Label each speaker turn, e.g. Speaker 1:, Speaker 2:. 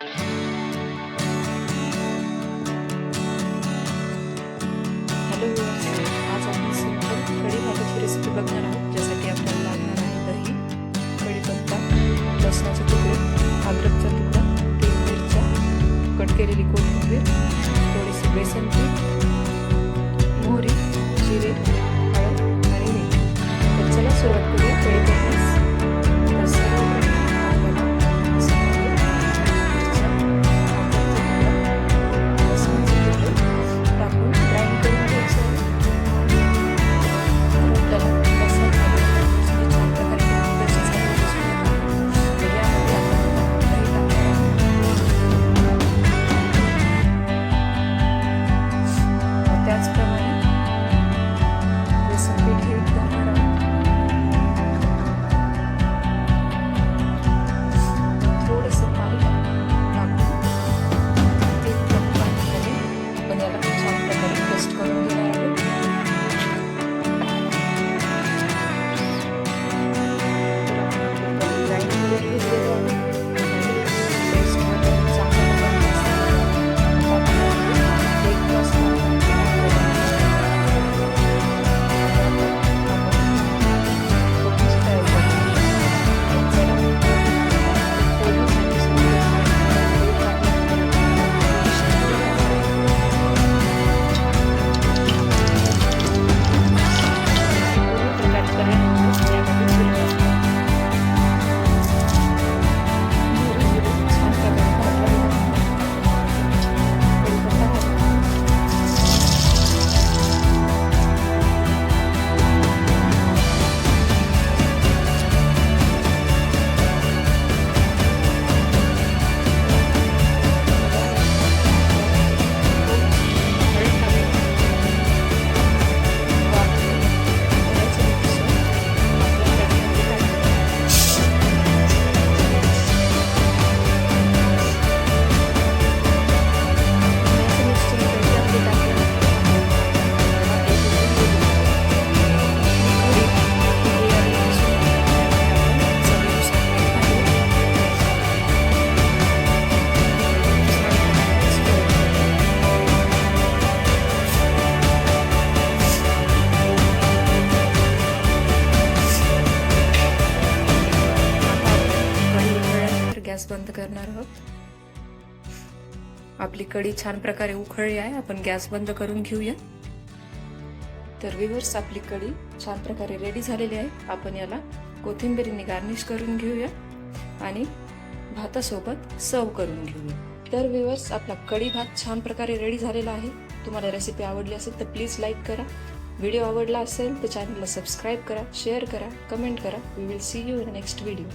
Speaker 1: Hello viewers, आज आपण simple कढी भाताची रेसिपी बघणार आहोत. ज्यासाठी आपल्याला लागणार आहे दही, कढीपत्ता, लसणाचे तुकडे, अद्रकचा तुकडा, 3 मिरच्या, कट केलेली कोथिंबीर, थोडीशी बेसन पीठ, मोहरी, जिरे, हळद आणि मीठ. तर चला सुरुवात करूया कढी करण्यास. तर सर्वप्रथम आपल्याला लसणाचे तुकडे टाकून ग्राइंड करून घ्यायचं आहे. तर आपल्याला लसूण आणि छान प्रकारे पेस्ट झालेली दिसून येते. तर यामध्ये आपण दही टाकणार आहोत. त्याचप्रमाणे बेसन पीठ हे घालणार आहोत. थोडंसं पाणी टाकून 1 कप पाण्यामध्ये आपण याला छान प्रकारे पेस्ट करून घेणार आहोत. गॅस बंद करणार आहोत. आपली कढी छान प्रकारे उकळली आहे. आपण गॅस बंद करून घेऊया. तर व्ह्यूअर्स, आपली कढी छान प्रकारे रेडी झालेली आहे. आपण याला कोथिंबीरीने गार्निश करून घेऊया आणि भातासोबत सर्व करून घेऊया. तर व्ह्यूअर्स, आपला कढी भात छान प्रकारे रेडी झालेला आहे. तुम्हाला रेसिपी आवडली असेल तर प्लीज लाईक करा. व्हिडिओ आवडला असेल तर चॅनलला सबस्क्राईब करा, शेअर करा, कमेंट करा. We will see you in next video.